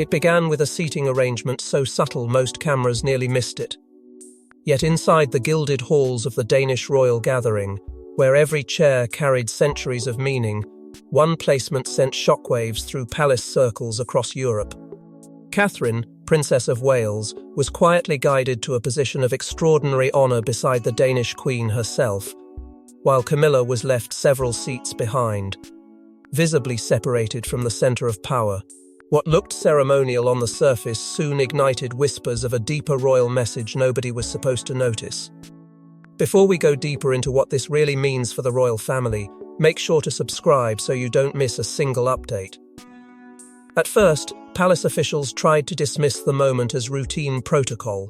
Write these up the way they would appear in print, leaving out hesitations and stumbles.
It began with a seating arrangement so subtle most cameras nearly missed it. Yet inside the gilded halls of the Danish royal gathering, where every chair carried centuries of meaning, one placement sent shockwaves through palace circles across Europe. Catherine, Princess of Wales, was quietly guided to a position of extraordinary honour beside the Danish Queen herself, while Camilla was left several seats behind, visibly separated from the centre of power. What looked ceremonial on the surface soon ignited whispers of a deeper royal message nobody was supposed to notice. Before we go deeper into what this really means for the royal family, make sure to subscribe so you don't miss a single update. At first, palace officials tried to dismiss the moment as routine protocol,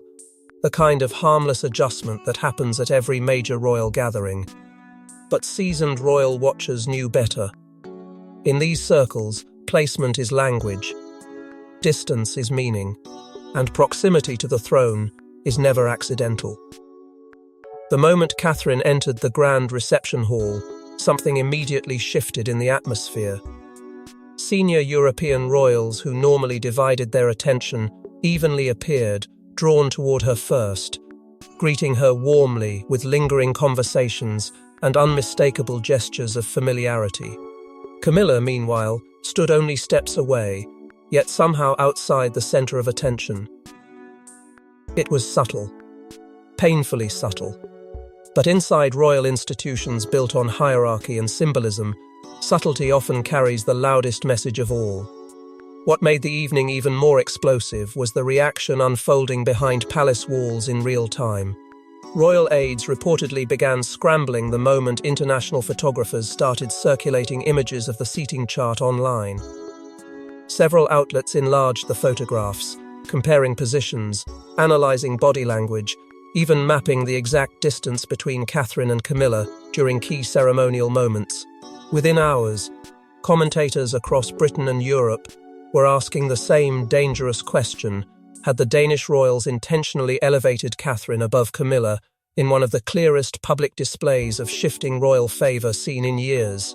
the kind of harmless adjustment that happens at every major royal gathering. But seasoned royal watchers knew better. In these circles, placement is language, distance is meaning, and proximity to the throne is never accidental. The moment Catherine entered the grand reception hall, something immediately shifted in the atmosphere. Senior European royals who normally divided their attention evenly appeared, drawn toward her first, greeting her warmly with lingering conversations and unmistakable gestures of familiarity. Camilla, meanwhile, stood only steps away, yet somehow outside the center of attention. It was subtle, painfully subtle. But inside royal institutions built on hierarchy and symbolism, subtlety often carries the loudest message of all. What made the evening even more explosive was the reaction unfolding behind palace walls in real time. Royal aides reportedly began scrambling the moment international photographers started circulating images of the seating chart online. Several outlets enlarged the photographs, comparing positions, analyzing body language, even mapping the exact distance between Catherine and Camilla during key ceremonial moments. Within hours, commentators across Britain and Europe were asking the same dangerous question: had the Danish royals intentionally elevated Catherine above Camilla in one of the clearest public displays of shifting royal favour seen in years?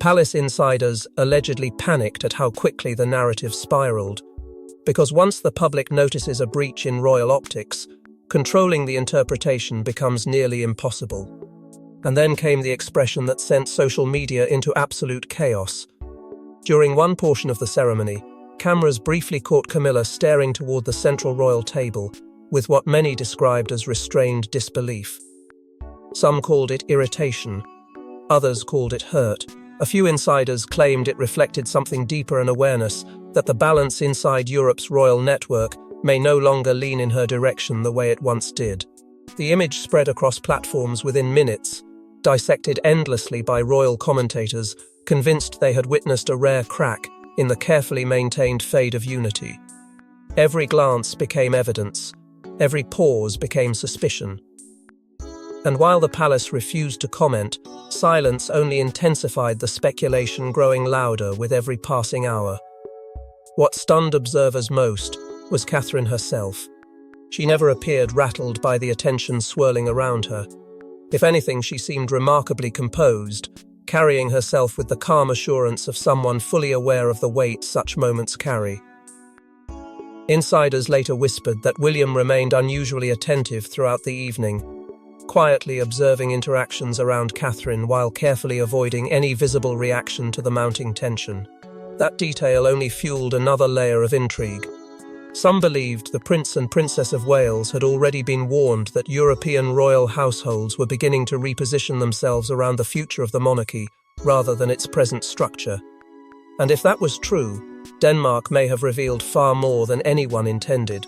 Palace insiders allegedly panicked at how quickly the narrative spiraled, because once the public notices a breach in royal optics, controlling the interpretation becomes nearly impossible. And then came the expression that sent social media into absolute chaos. During one portion of the ceremony, cameras briefly caught Camilla staring toward the central royal table, with what many described as restrained disbelief. Some called it irritation, others called it hurt. A few insiders claimed it reflected something deeper, an awareness that the balance inside Europe's royal network may no longer lean in her direction the way it once did. The image spread across platforms within minutes, dissected endlessly by royal commentators, convinced they had witnessed a rare crack in the carefully maintained fade of unity. Every glance became evidence, every pause became suspicion. And while the palace refused to comment, silence only intensified the speculation, growing louder with every passing hour. What stunned observers most was Catherine herself. She never appeared rattled by the attention swirling around her. If anything, she seemed remarkably composed, carrying herself with the calm assurance of someone fully aware of the weight such moments carry. Insiders later whispered that William remained unusually attentive throughout the evening, quietly observing interactions around Catherine while carefully avoiding any visible reaction to the mounting tension. That detail only fueled another layer of intrigue. Some believed the Prince and Princess of Wales had already been warned that European royal households were beginning to reposition themselves around the future of the monarchy rather than its present structure. And if that was true, Denmark may have revealed far more than anyone intended.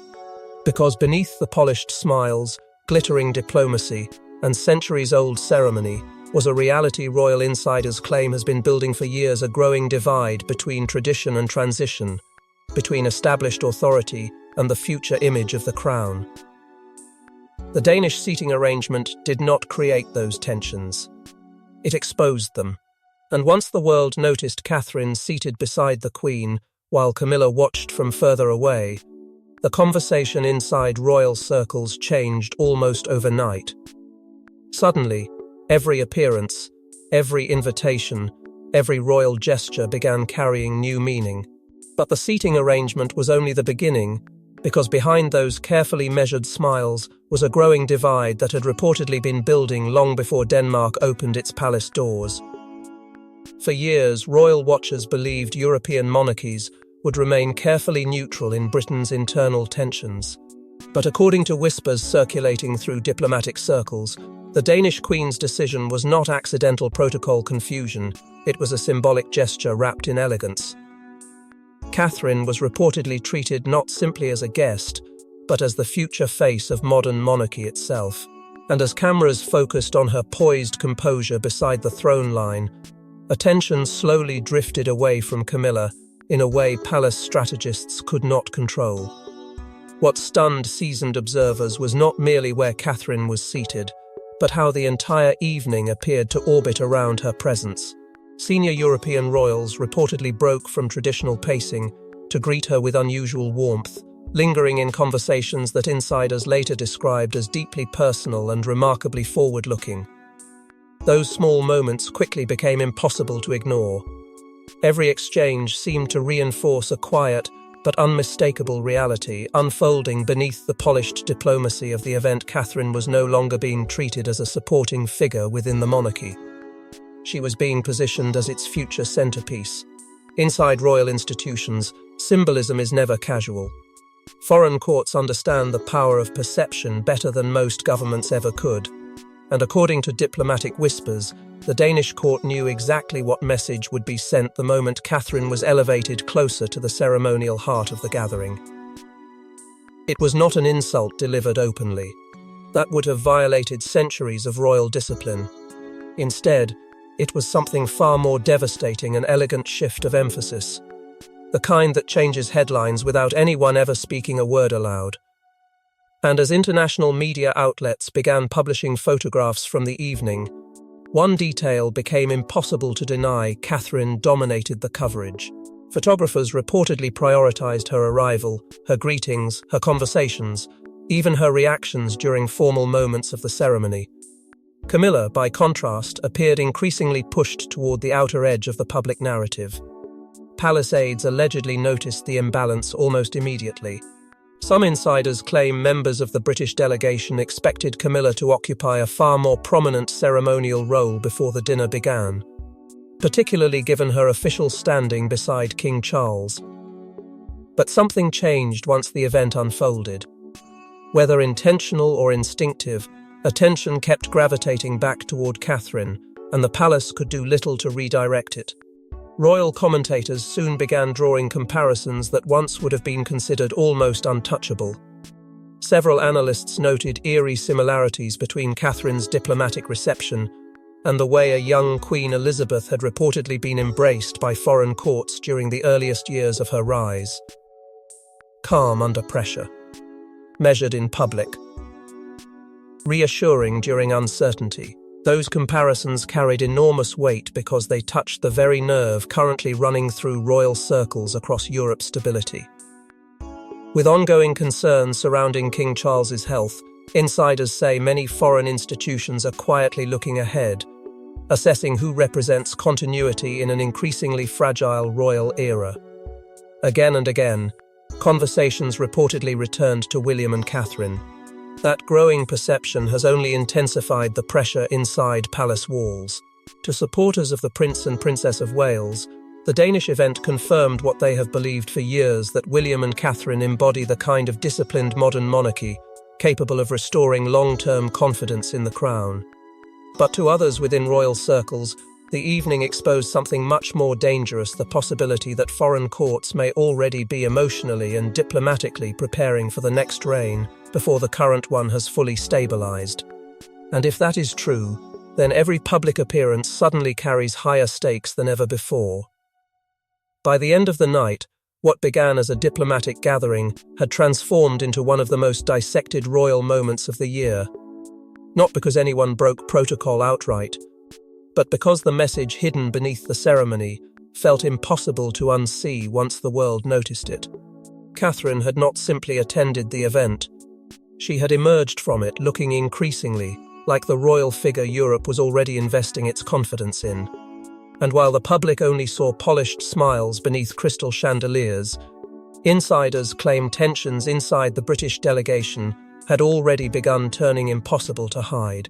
Because beneath the polished smiles, glittering diplomacy, and centuries-old ceremony was a reality royal insiders claim has been building for years: a growing divide between tradition and transition, between established authority and the future image of the crown. The Danish seating arrangement did not create those tensions. It exposed them. And once the world noticed Catherine seated beside the Queen, while Camilla watched from further away, the conversation inside royal circles changed almost overnight. Suddenly, every appearance, every invitation, every royal gesture began carrying new meaning. But the seating arrangement was only the beginning, because behind those carefully measured smiles was a growing divide that had reportedly been building long before Denmark opened its palace doors. For years, royal watchers believed European monarchies would remain carefully neutral in Britain's internal tensions. But according to whispers circulating through diplomatic circles, the Danish Queen's decision was not accidental protocol confusion, it was a symbolic gesture wrapped in elegance. Catherine was reportedly treated not simply as a guest, but as the future face of modern monarchy itself. And as cameras focused on her poised composure beside the throne line, attention slowly drifted away from Camilla in a way palace strategists could not control. What stunned seasoned observers was not merely where Catherine was seated, but how the entire evening appeared to orbit around her presence. Senior European royals reportedly broke from traditional pacing to greet her with unusual warmth, lingering in conversations that insiders later described as deeply personal and remarkably forward-looking. Those small moments quickly became impossible to ignore. Every exchange seemed to reinforce a quiet but unmistakable reality unfolding beneath the polished diplomacy of the event. Catherine was no longer being treated as a supporting figure within the monarchy. She was being positioned as its future centerpiece. Inside royal institutions, symbolism is never casual. Foreign courts understand the power of perception better than most governments ever could. And according to diplomatic whispers, the Danish court knew exactly what message would be sent the moment Catherine was elevated closer to the ceremonial heart of the gathering. It was not an insult delivered openly. That would have violated centuries of royal discipline. Instead, it was something far more devastating, an elegant shift of emphasis. The kind that changes headlines without anyone ever speaking a word aloud. And as international media outlets began publishing photographs from the evening, one detail became impossible to deny: Catherine dominated the coverage. Photographers reportedly prioritized her arrival, her greetings, her conversations, even her reactions during formal moments of the ceremony. Camilla, by contrast, appeared increasingly pushed toward the outer edge of the public narrative. Palace aides allegedly noticed the imbalance almost immediately. Some insiders claim members of the British delegation expected Camilla to occupy a far more prominent ceremonial role before the dinner began, particularly given her official standing beside King Charles. But something changed once the event unfolded. Whether intentional or instinctive, attention kept gravitating back toward Catherine, and the palace could do little to redirect it. Royal commentators soon began drawing comparisons that once would have been considered almost untouchable. Several analysts noted eerie similarities between Catherine's diplomatic reception and the way a young Queen Elizabeth had reportedly been embraced by foreign courts during the earliest years of her rise. Calm under pressure. Measured in public. Reassuring during uncertainty. Those comparisons carried enormous weight because they touched the very nerve currently running through royal circles across Europe's stability. With ongoing concerns surrounding King Charles's health, insiders say many foreign institutions are quietly looking ahead, assessing who represents continuity in an increasingly fragile royal era. Again and again, conversations reportedly returned to William and Catherine. That growing perception has only intensified the pressure inside palace walls. To supporters of the Prince and Princess of Wales, the Danish event confirmed what they have believed for years, that William and Catherine embody the kind of disciplined modern monarchy capable of restoring long-term confidence in the crown. But to others within royal circles, the evening exposed something much more dangerous: the possibility that foreign courts may already be emotionally and diplomatically preparing for the next reign before the current one has fully stabilized. And if that is true, then every public appearance suddenly carries higher stakes than ever before. By the end of the night, what began as a diplomatic gathering had transformed into one of the most dissected royal moments of the year. Not because anyone broke protocol outright, but because the message hidden beneath the ceremony felt impossible to unsee once the world noticed it. Catherine had not simply attended the event. She had emerged from it looking increasingly like the royal figure Europe was already investing its confidence in. And while the public only saw polished smiles beneath crystal chandeliers, insiders claim tensions inside the British delegation had already begun turning impossible to hide.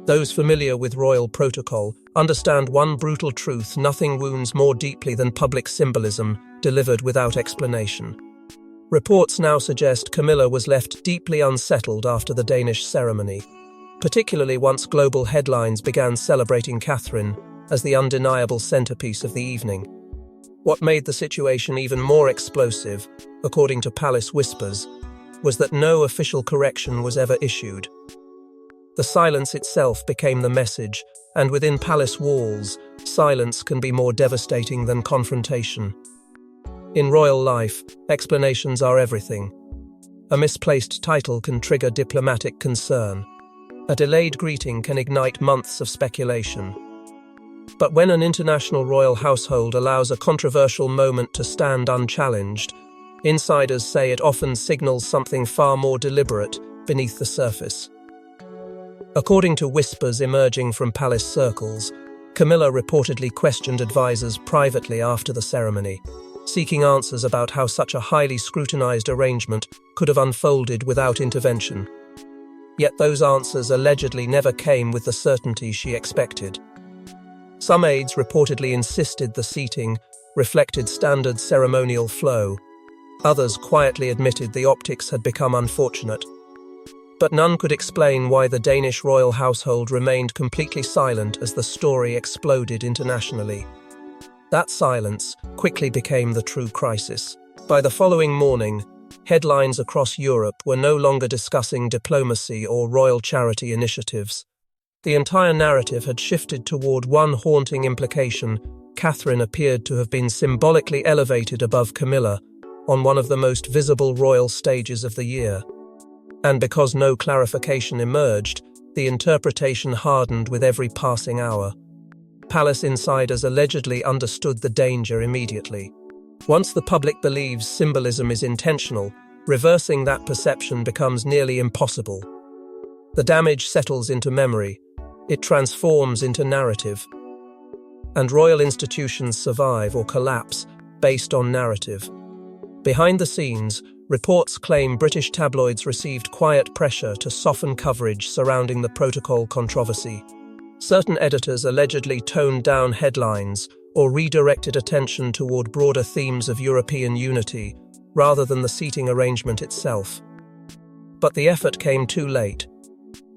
Those familiar with royal protocol understand one brutal truth: nothing wounds more deeply than public symbolism delivered without explanation. Reports now suggest Camilla was left deeply unsettled after the Danish ceremony, particularly once global headlines began celebrating Catherine as the undeniable centerpiece of the evening. What made the situation even more explosive, according to palace whispers, was that no official correction was ever issued. The silence itself became the message, and within palace walls, silence can be more devastating than confrontation. In royal life, explanations are everything. A misplaced title can trigger diplomatic concern. A delayed greeting can ignite months of speculation. But when an international royal household allows a controversial moment to stand unchallenged, insiders say it often signals something far more deliberate beneath the surface. According to whispers emerging from palace circles, Camilla reportedly questioned advisors privately after the ceremony, seeking answers about how such a highly scrutinized arrangement could have unfolded without intervention. Yet those answers allegedly never came with the certainty she expected. Some aides reportedly insisted the seating reflected standard ceremonial flow. Others quietly admitted the optics had become unfortunate. But none could explain why the Danish royal household remained completely silent as the story exploded internationally. That silence quickly became the true crisis. By the following morning, headlines across Europe were no longer discussing diplomacy or royal charity initiatives. The entire narrative had shifted toward one haunting implication: Catherine appeared to have been symbolically elevated above Camilla on one of the most visible royal stages of the year. And because no clarification emerged, the interpretation hardened with every passing hour. Palace insiders allegedly understood the danger immediately. Once the public believes symbolism is intentional, reversing that perception becomes nearly impossible. The damage settles into memory. It transforms into narrative. And royal institutions survive or collapse based on narrative. Behind the scenes, reports claim British tabloids received quiet pressure to soften coverage surrounding the protocol controversy. Certain editors allegedly toned down headlines or redirected attention toward broader themes of European unity rather than the seating arrangement itself. But the effort came too late.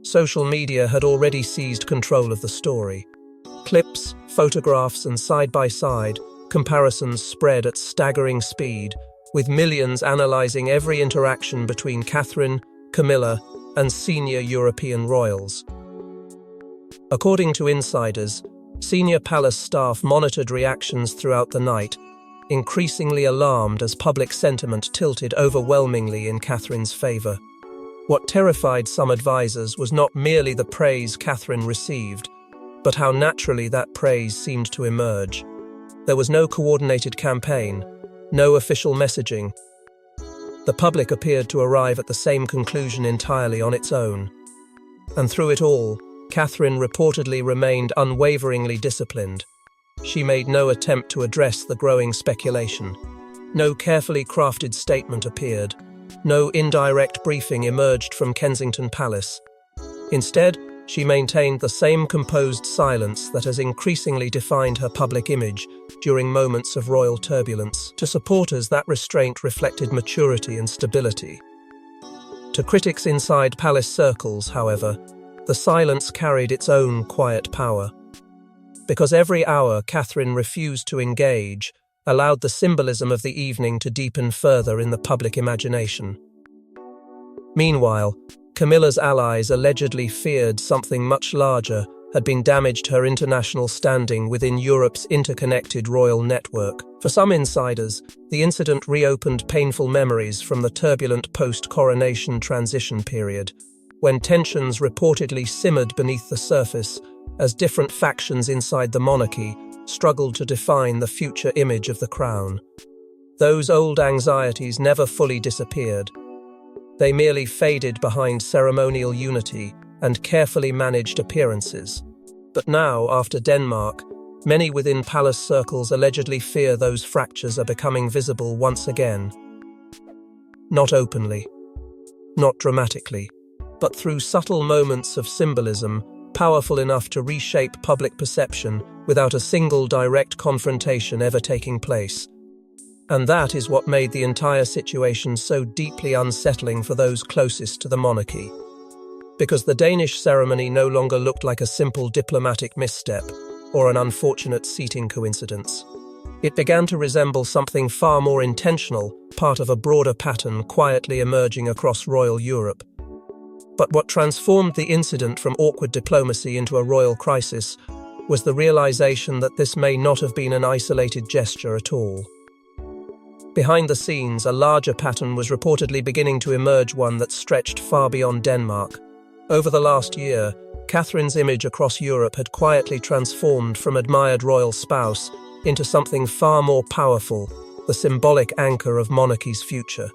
Social media had already seized control of the story. Clips, photographs, and side-by-side comparisons spread at staggering speed, with millions analysing every interaction between Catherine, Camilla, and senior European royals. According to insiders, senior palace staff monitored reactions throughout the night, increasingly alarmed as public sentiment tilted overwhelmingly in Catherine's favour. What terrified some advisors was not merely the praise Catherine received, but how naturally that praise seemed to emerge. There was no coordinated campaign, no official messaging. The public appeared to arrive at the same conclusion entirely on its own. And through it all, Catherine reportedly remained unwaveringly disciplined. She made no attempt to address the growing speculation. No carefully crafted statement appeared. No indirect briefing emerged from Kensington Palace. Instead, she maintained the same composed silence that has increasingly defined her public image during moments of royal turbulence. To supporters, that restraint reflected maturity and stability. To critics inside palace circles, however, the silence carried its own quiet power. Because every hour Catherine refused to engage allowed the symbolism of the evening to deepen further in the public imagination. Meanwhile, Camilla's allies allegedly feared something much larger had been damaged: her international standing within Europe's interconnected royal network. For some insiders, the incident reopened painful memories from the turbulent post-coronation transition period, when tensions reportedly simmered beneath the surface as different factions inside the monarchy struggled to define the future image of the crown. Those old anxieties never fully disappeared. They merely faded behind ceremonial unity and carefully managed appearances. But now, after Denmark, Many within palace circles allegedly fear those fractures are becoming visible once again. Not openly, not dramatically, but through subtle moments of symbolism, powerful enough to reshape public perception without a single direct confrontation ever taking place. And that is what made the entire situation so deeply unsettling for those closest to the monarchy. Because the Danish ceremony no longer looked like a simple diplomatic misstep or an unfortunate seating coincidence. It began to resemble something far more intentional, part of a broader pattern quietly emerging across royal Europe. But what transformed the incident from awkward diplomacy into a royal crisis was the realization that this may not have been an isolated gesture at all. Behind the scenes, a larger pattern was reportedly beginning to emerge, one that stretched far beyond Denmark. Over the last year, Catherine's image across Europe had quietly transformed from admired royal spouse into something far more powerful, the symbolic anchor of monarchy's future.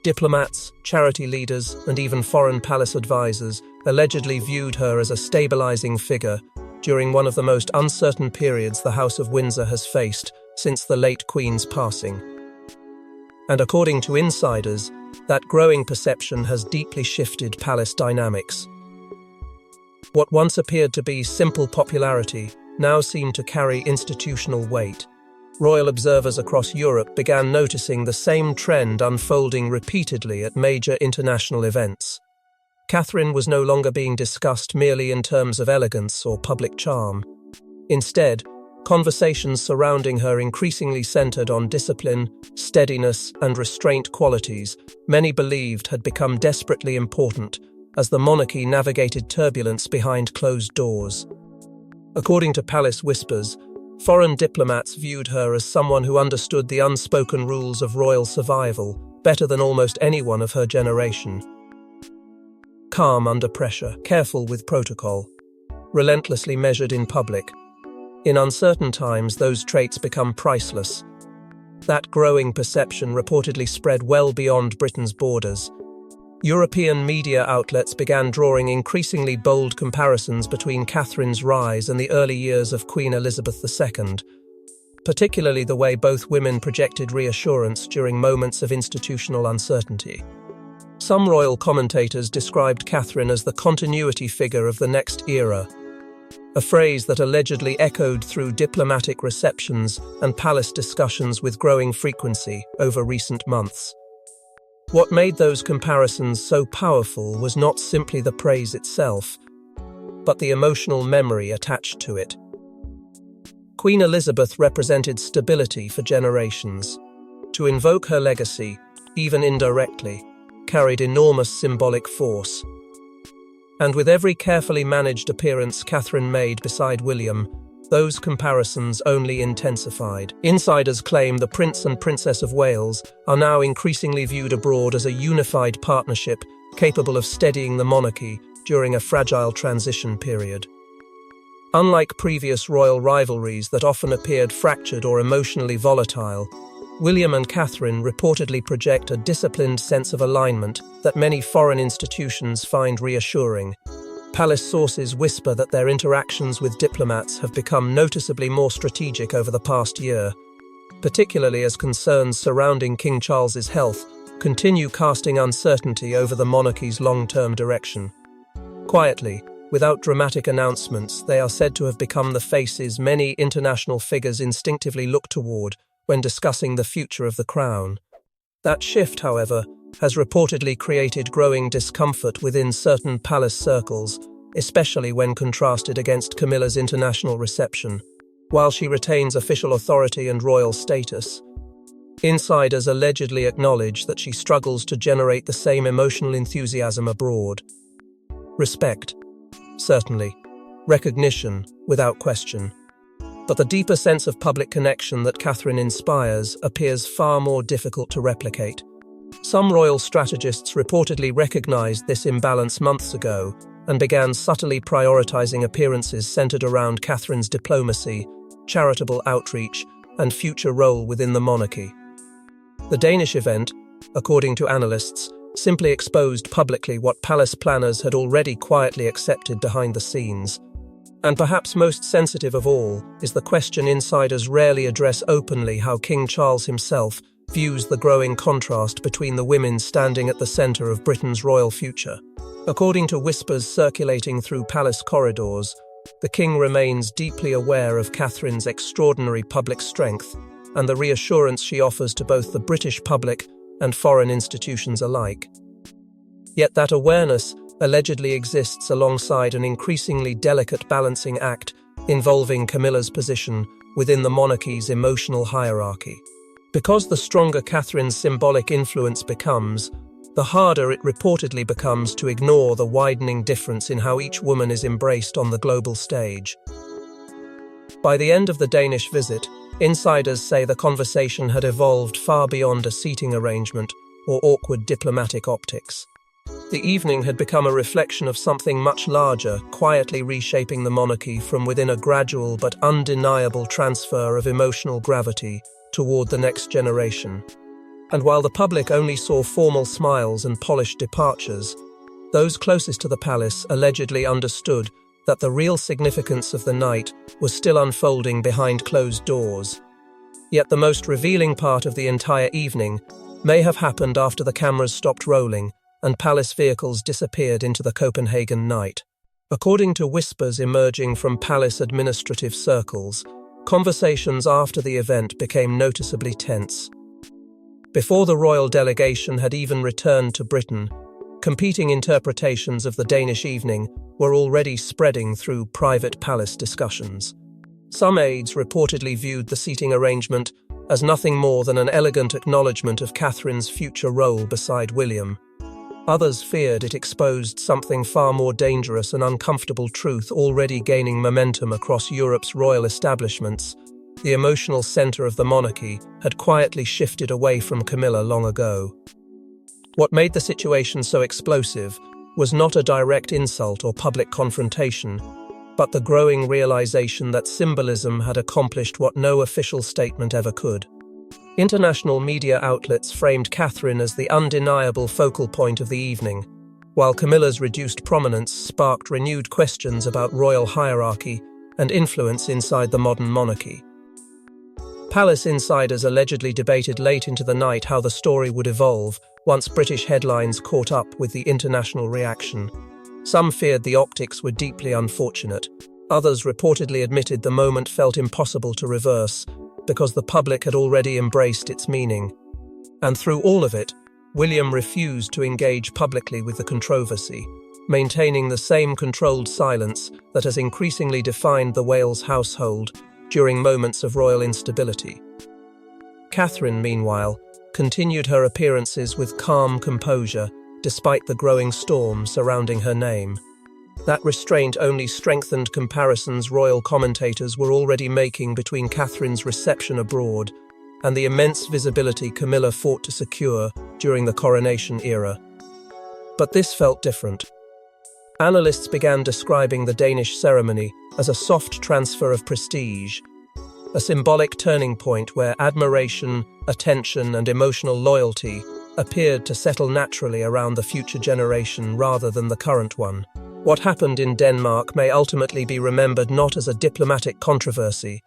Diplomats, charity leaders, and even foreign palace advisors allegedly viewed her as a stabilizing figure during one of the most uncertain periods the House of Windsor has faced since the late Queen's passing. And according to insiders, that growing perception has deeply shifted palace dynamics. What once appeared to be simple popularity now seemed to carry institutional weight. Royal observers across Europe began noticing the same trend unfolding repeatedly at major international events. Catherine was no longer being discussed merely in terms of elegance or public charm. Instead, conversations surrounding her increasingly centered on discipline, steadiness, and restraint qualities many believed had become desperately important as the monarchy navigated turbulence behind closed doors. According to palace whispers, foreign diplomats viewed her as someone who understood the unspoken rules of royal survival better than almost anyone of her generation. Calm under pressure, careful with protocol, relentlessly measured in public. In uncertain times, those traits become priceless. That growing perception reportedly spread well beyond Britain's borders. European media outlets began drawing increasingly bold comparisons between Catherine's rise and the early years of Queen Elizabeth II, particularly the way both women projected reassurance during moments of institutional uncertainty. Some royal commentators described Catherine as the continuity figure of the next era, a phrase that allegedly echoed through diplomatic receptions and palace discussions with growing frequency over recent months. What made those comparisons so powerful was not simply the praise itself, but the emotional memory attached to it. Queen Elizabeth represented stability for generations. To invoke her legacy, even indirectly, carried enormous symbolic force. And with every carefully managed appearance Catherine made beside William, those comparisons only intensified. Insiders claim the Prince and Princess of Wales are now increasingly viewed abroad as a unified partnership capable of steadying the monarchy during a fragile transition period. Unlike previous royal rivalries that often appeared fractured or emotionally volatile, William and Catherine reportedly project a disciplined sense of alignment that many foreign institutions find reassuring. Palace sources whisper that their interactions with diplomats have become noticeably more strategic over the past year, particularly as concerns surrounding King Charles's health continue casting uncertainty over the monarchy's long-term direction. Quietly, without dramatic announcements, they are said to have become the faces many international figures instinctively look toward when discussing the future of the crown. That shift, however, has reportedly created growing discomfort within certain palace circles, especially when contrasted against Camilla's international reception. While she retains official authority and royal status, insiders allegedly acknowledge that she struggles to generate the same emotional enthusiasm abroad. Respect, certainly. Recognition, without question. But the deeper sense of public connection that Catherine inspires appears far more difficult to replicate. Some royal strategists reportedly recognized this imbalance months ago and began subtly prioritizing appearances centered around Catherine's diplomacy, charitable outreach, and future role within the monarchy. The Danish event, according to analysts, simply exposed publicly what palace planners had already quietly accepted behind the scenes. And perhaps most sensitive of all is the question insiders rarely address openly: how King Charles himself views the growing contrast between the women standing at the centre of Britain's royal future. According to whispers circulating through palace corridors, the king remains deeply aware of Catherine's extraordinary public strength and the reassurance she offers to both the British public and foreign institutions alike. Yet that awareness allegedly exists alongside an increasingly delicate balancing act involving Camilla's position within the monarchy's emotional hierarchy. Because the stronger Catherine's symbolic influence becomes, the harder it reportedly becomes to ignore the widening difference in how each woman is embraced on the global stage. By the end of the Danish visit, insiders say the conversation had evolved far beyond a seating arrangement or awkward diplomatic optics. The evening had become a reflection of something much larger, quietly reshaping the monarchy from within a gradual but undeniable transfer of emotional gravity toward the next generation. And while the public only saw formal smiles and polished departures, those closest to the palace allegedly understood that the real significance of the night was still unfolding behind closed doors. Yet the most revealing part of the entire evening may have happened after the cameras stopped rolling and palace vehicles disappeared into the Copenhagen night. According to whispers emerging from palace administrative circles, conversations after the event became noticeably tense. Before the royal delegation had even returned to Britain, competing interpretations of the Danish evening were already spreading through private palace discussions. Some aides reportedly viewed the seating arrangement as nothing more than an elegant acknowledgement of Catherine's future role beside William. Others feared it exposed something far more dangerous, an uncomfortable truth already gaining momentum across Europe's royal establishments. The emotional centre of the monarchy had quietly shifted away from Camilla long ago. What made the situation so explosive was not a direct insult or public confrontation, but the growing realization that symbolism had accomplished what no official statement ever could. International media outlets framed Catherine as the undeniable focal point of the evening, while Camilla's reduced prominence sparked renewed questions about royal hierarchy and influence inside the modern monarchy. Palace insiders allegedly debated late into the night how the story would evolve once British headlines caught up with the international reaction. Some feared the optics were deeply unfortunate. Others reportedly admitted the moment felt impossible to reverse because the public had already embraced its meaning. And through all of it, William refused to engage publicly with the controversy, maintaining the same controlled silence that has increasingly defined the Wales household during moments of royal instability. Catherine, meanwhile, continued her appearances with calm composure despite the growing storm surrounding her name. That restraint only strengthened comparisons royal commentators were already making between Catherine's reception abroad and the immense visibility Camilla fought to secure during the coronation era. But this felt different. Analysts began describing the Danish ceremony as a soft transfer of prestige, a symbolic turning point where admiration, attention, and emotional loyalty appeared to settle naturally around the future generation rather than the current one. What happened in Denmark may ultimately be remembered not as a diplomatic controversy,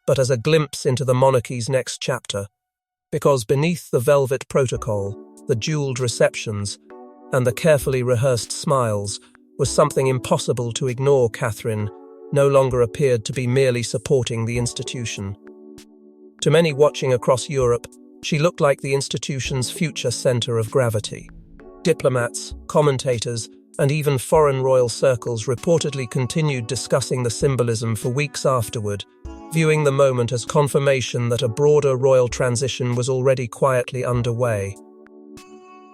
but as a glimpse into the monarchy's next chapter, because beneath the velvet protocol, the jeweled receptions, and the carefully rehearsed smiles was something impossible to ignore. Catherine no longer appeared to be merely supporting the institution. To many watching across Europe, she looked like the institution's future centre of gravity. Diplomats, commentators, and even foreign royal circles reportedly continued discussing the symbolism for weeks afterward, viewing the moment as confirmation that a broader royal transition was already quietly underway.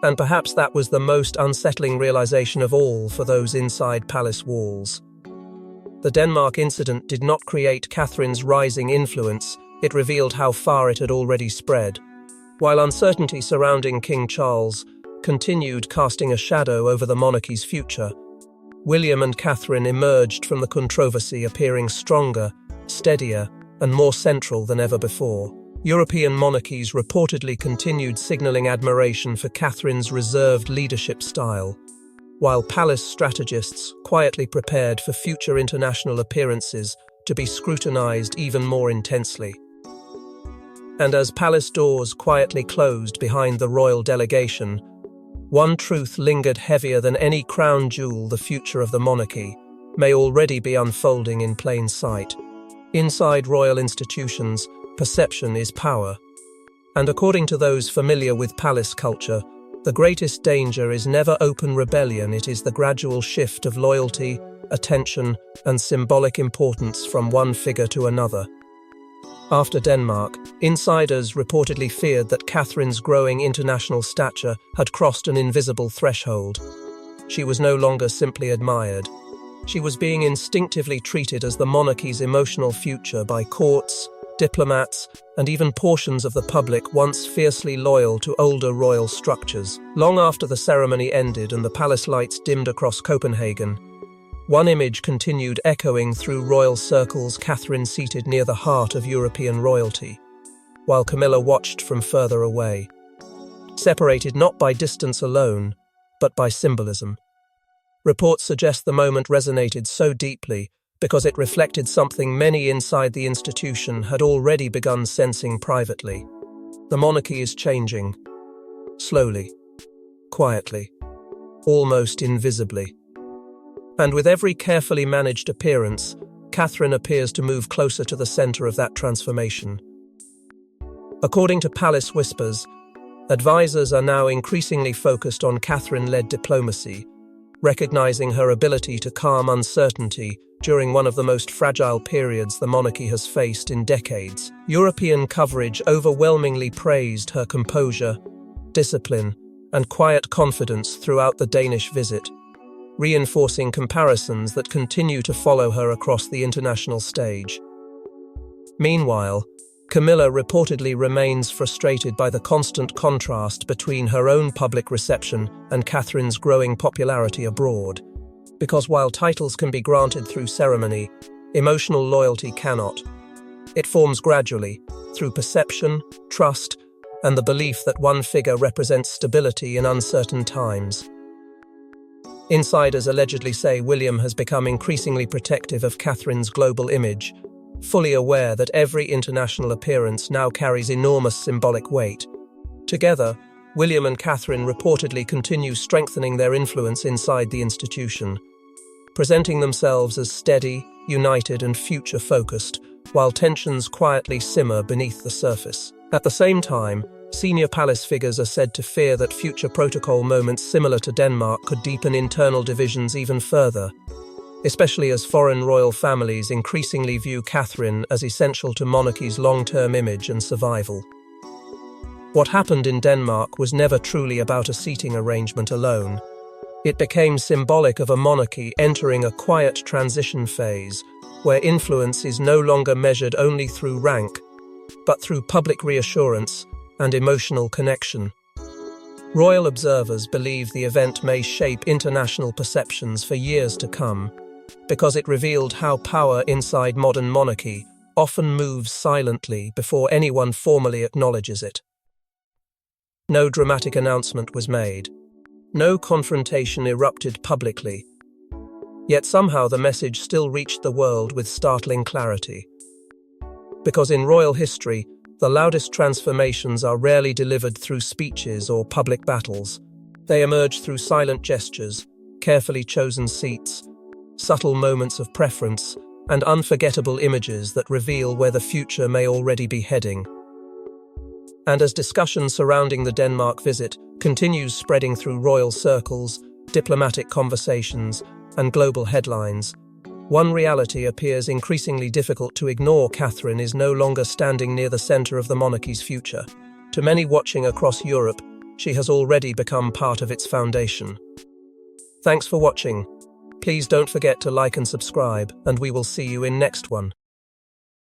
And perhaps that was the most unsettling realization of all for those inside palace walls. The Denmark incident did not create Catherine's rising influence, it revealed how far it had already spread. While uncertainty surrounding King Charles continued casting a shadow over the monarchy's future, William and Catherine emerged from the controversy appearing stronger, steadier, and more central than ever before. European monarchies reportedly continued signalling admiration for Catherine's reserved leadership style. while palace strategists quietly prepared for future international appearances to be scrutinized even more intensely. And as palace doors quietly closed behind the royal delegation, one truth lingered heavier than any crown jewel: the future of the monarchy may already be unfolding in plain sight. Inside royal institutions, perception is power. And according to those familiar with palace culture, the greatest danger is never open rebellion, it is the gradual shift of loyalty, attention, and symbolic importance from one figure to another. After Denmark, insiders reportedly feared that Catherine's growing international stature had crossed an invisible threshold. She was no longer simply admired. She was being instinctively treated as the monarchy's emotional future by courts, diplomats, and even portions of the public once fiercely loyal to older royal structures. Long after the ceremony ended and the palace lights dimmed across Copenhagen, one image continued echoing through royal circles: Catherine seated near the heart of European royalty, while Camilla watched from further away, separated not by distance alone, but by symbolism. Reports suggest the moment resonated so deeply because it reflected something many inside the institution had already begun sensing privately. The monarchy is changing, slowly, quietly, almost invisibly. And with every carefully managed appearance, Catherine appears to move closer to the center of that transformation. According to palace whispers, advisors are now increasingly focused on Catherine-led diplomacy, recognizing her ability to calm uncertainty during one of the most fragile periods the monarchy has faced in decades. European coverage overwhelmingly praised her composure, discipline, and quiet confidence throughout the Danish visit, reinforcing comparisons that continue to follow her across the international stage. Meanwhile, Camilla reportedly remains frustrated by the constant contrast between her own public reception and Catherine's growing popularity abroad. Because while titles can be granted through ceremony, emotional loyalty cannot. It forms gradually, through perception, trust, and the belief that one figure represents stability in uncertain times. Insiders allegedly say William has become increasingly protective of Catherine's global image, fully aware that every international appearance now carries enormous symbolic weight. Together, William and Catherine reportedly continue strengthening their influence inside the institution, presenting themselves as steady, united, and future-focused, while tensions quietly simmer beneath the surface. At the same time, senior palace figures are said to fear that future protocol moments similar to Denmark could deepen internal divisions even further, especially as foreign royal families increasingly view Catherine as essential to monarchy's long-term image and survival. What happened in Denmark was never truly about a seating arrangement alone. It became symbolic of a monarchy entering a quiet transition phase, where influence is no longer measured only through rank, but through public reassurance and emotional connection. Royal observers believe the event may shape international perceptions for years to come, because it revealed how power inside modern monarchy often moves silently before anyone formally acknowledges it. No dramatic announcement was made. No confrontation erupted publicly. Yet somehow the message still reached the world with startling clarity. Because in royal history, the loudest transformations are rarely delivered through speeches or public battles. They emerge through silent gestures, carefully chosen seats, subtle moments of preference, and unforgettable images that reveal where the future may already be heading. And as discussion surrounding the Denmark visit continues spreading through royal circles, diplomatic conversations, and global headlines, one reality appears increasingly difficult to ignore: Catherine is no longer standing near the center of the monarchy's future. To many watching across Europe, she has already become part of its foundation. Thanks for watching. Please don't forget to like and subscribe, and we will see you in next one.